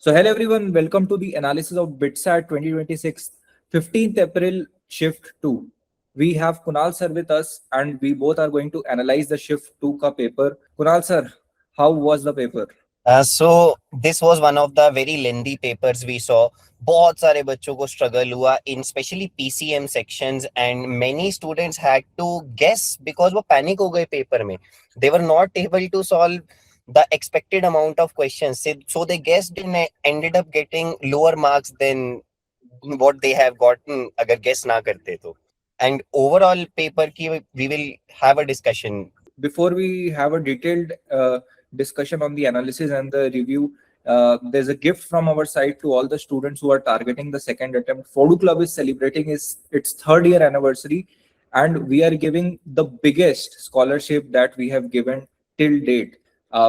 So, hello everyone, welcome to the analysis of BITSAT 2026 15th April Shift 2. We have Kunal sir with us and we both are going to analyze the Shift 2 ka paper. Kunal sir, how was the paper? So this was one of the very lengthy papers we saw. बहुत सारे बच्चों को struggle हुआ in especially PCM sections and many students had to guess because वो panic हो गए paper में. They were not able to solve the expected amount of questions. So they guessed and ended up getting lower marks than what they have gotten अगर guess ना करते तो. And overall paper की we will have a discussion. Before we have a detailed discussion on the analysis and the review, there's a gift from our side to all the students who are targeting the second attempt. Phodu Club is celebrating its third year anniversary, and we are giving the biggest scholarship that we have given till date.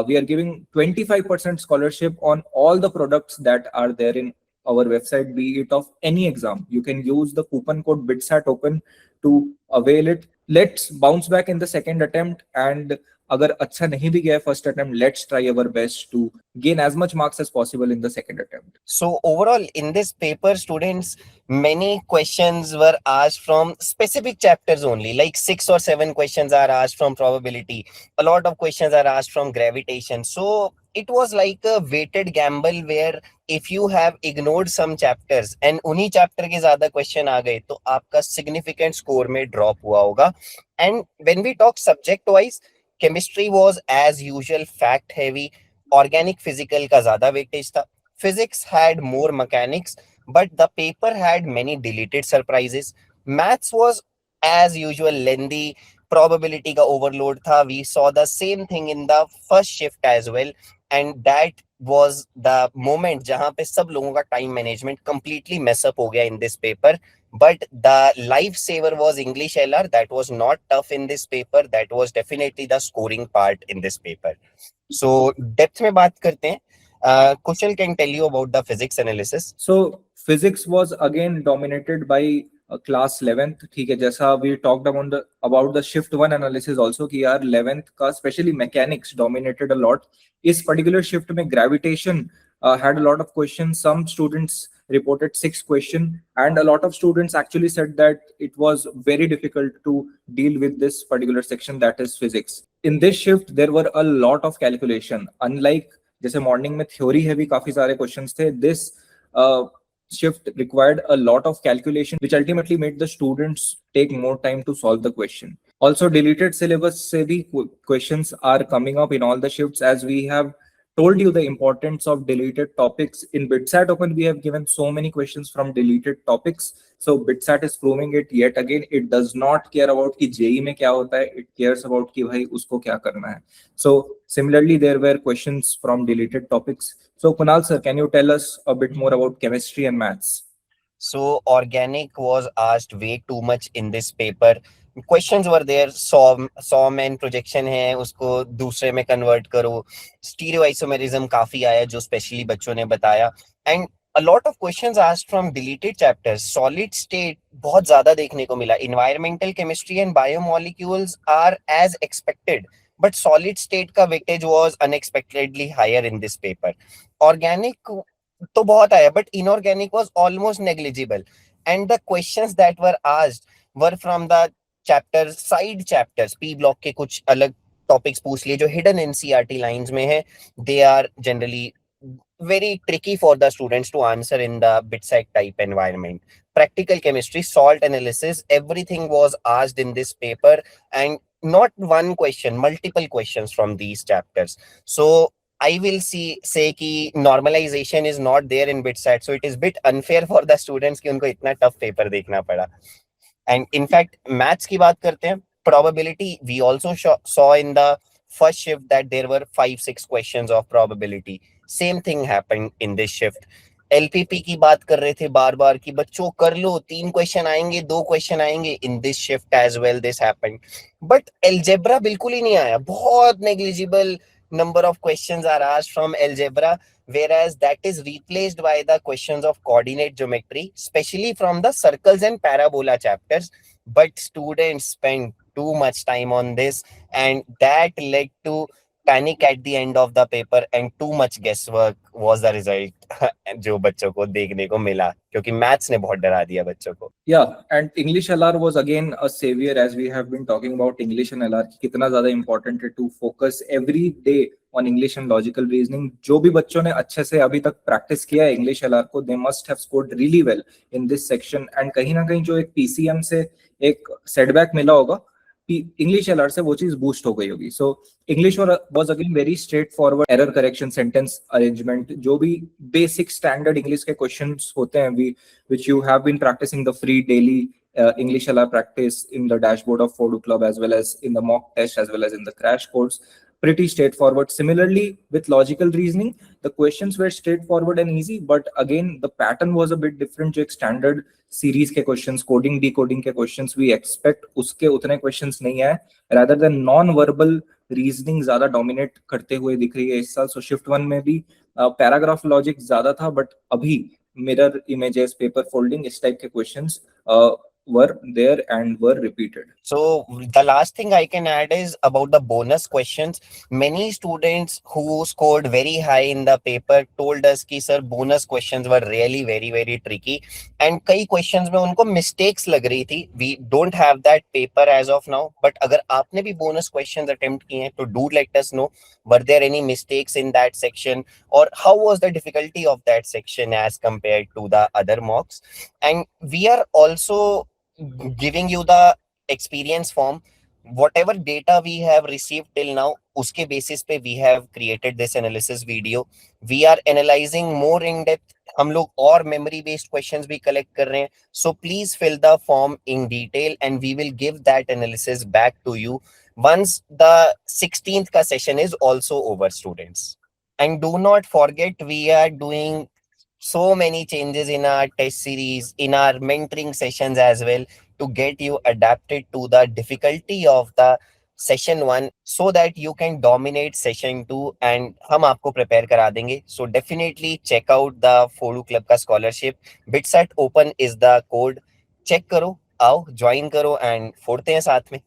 We are giving 25% scholarship on all the products that are there in our website, be it of any exam. You can use the coupon code BITSAT open to avail it. Let's bounce back in the second attempt, and अगर अच्छा नहीं भी गया first attempt, let's try our best to gain as much marks as possible in the second attempt. So overall in this paper, students, many questions were asked from specific chapters only, like 6 or 7 questions are asked from probability. A lot of questions are asked from gravitation. So it was like a weighted gamble where if you have ignored some chapters and उन्हीं chapter के ज़्यादा question आ गए तो आपका significant score में drop हुआ होगा. And when we talk subject wise, chemistry was as usual fact heavy. Organic physical का ज़्यादा weightage था. Physics had more mechanics, but the paper had many deleted surprises. Maths was, as usual, lengthy. Probability का overload था. We saw the same thing in the first shift as well, and that was the moment जहाँ पे सब लोगों का time management completely mess up हो गया in this paper. But the lifesaver was English LR. That was not tough in this paper. That was definitely the scoring part in this paper. So depth में बात करते हैं. Kushal can tell you about the physics analysis. So physics was again dominated by class 11th. ठीक है, जैसा we talked about the shift 1 analysis also कि यार 11th का especially mechanics dominated a lot. इस particular shift में gravitation had a lot of questions. Some students reported 6 questions, and a lot of students actually said that it was very difficult to deal with this particular section, that is physics. In this shift there were a lot of calculation. Unlike जैसे morning में theory है भी काफी सारे questions थे, this shift required a lot of calculation, which ultimately made the students take more time to solve the question. Also, deleted syllabus se bhi questions are coming up in all the shifts, as we have told you the importance of deleted topics. In BITSAT Open, we have given so many questions from deleted topics. So BITSAT is proving it yet again. It does not care about कि JEE में क्या होता है. It cares about कि भाई उसको क्या करना है. So similarly, there were questions from deleted topics. So Kunal sir, can you tell us a bit more about chemistry and maths? So organic was asked way too much in this paper. Questions were there. सौ में projection है, उसको दूसरे में convert करो. Stereoisomerism काफी आया जो specially बच्चों ने बताया. And a lot of questions asked from deleted chapters. Solid state बहुत ज्यादा देखने को मिला. Environmental chemistry and biomolecules are as expected, but solid state का weightage was unexpectedly higher in this paper. Organic तो बहुत आया, but inorganic was almost negligible. And the questions that were asked were from the chapters, side chapters. P block के कुछ अलग topics पूछ लिए जो hidden NCERT lines में है. They are generally very tricky for the students to answer in the BITSAT type environment. Practical chemistry, salt analysis, everything was asked in this paper, and not one question, multiple questions from these chapters. So I will say कि normalization is not there in BITSAT, so it is bit unfair for the students कि उनको इतना tough paper देखना पड़ा. And in fact, maths की बात करते हैं. Probability, we also saw in the first shift that there were 5-6 questions of probability. Same thing happened in this shift. LPP की बात कर रहे थे बार बार कि बच्चों कर लो, 3 क्वेश्चन आएंगे, 2 क्वेश्चन आएंगे. In this shift as well this happened. But algebra बिल्कुल ही नहीं आया. बहुत negligible number of questions are asked from algebra, whereas that is replaced by the questions of coordinate geometry, especially from the circles and parabola chapters. But students spent too much time on this, and that led to panic at the end of the paper and too much guesswork was the result जो बच्चों को देखने को मिला, क्योंकि maths ने बहुत डरा दिया बच्चों को. Yeah, and English LR was again a savior, as we have been talking about English and LR कि कितना ज्यादा important है to focus every day on English and logical reasoning. जो भी बच्चों ने अच्छे से अभी तक प्रैक्टिस किया है English LR को, they must have scored really well in this section. And कहीं ना कहीं जो एक PCM से एक setback मिला होगा, इंग्लिश एलआर से वो चीज बूस्ट हो गई होगी. So English was again very straight forward, error correction, sentence arrangement, जो भी बेसिक स्टैंडर्ड इंग्लिश के क्वेश्चंस होते हैं, we which you have been practicing the free daily English LR practice in the dashboard of Phodu Club, as well as in the mock test, as well as in the crash course. Pretty straightforward. Similarly, with logical reasoning, the questions were straightforward and easy, but again, the pattern was a bit different. जो एक standard series के questions, coding, decoding के questions we expect, उसके उतने questions नहीं आए. Rather than non-verbal reasoning ज़्यादा dominate करते हुए दिख रही है इस साल. So shift one में भी paragraph logic ज़्यादा था, but अभी mirror images, paper folding, इस type के questions were there and were repeated. So the last thing I can add is about the bonus questions. Many students who scored very high in the paper told us कि sir bonus questions were really very tricky, and कई questions में उनको mistakes लग रही थी. We don't have that paper as of now, but अगर आपने भी bonus questions attempt किए हैं तो do let us know, were there any mistakes in that section, or how was the difficulty of that section as compared to the other mocks. And we are also giving you the experience form. Whatever data we have received till now, uske basis pe we have created this analysis video. We are analyzing more in depth. हम लोग और memory based questions भी collect कर रहे हैं. So please fill the form in detail and we will give that analysis back to you once the 16th ka session is also over, students. And do not forget, we are doing so many changes in our test series, in our mentoring sessions as well, to get you adapted to the difficulty of the session 1 so that you can dominate session 2 and हम आपको prepare करा देंगे. So definitely check out the Fodu Club का scholarship. BITSAT open is the code. Check करो, आओ, join करो and फोड़ते हैं साथ में.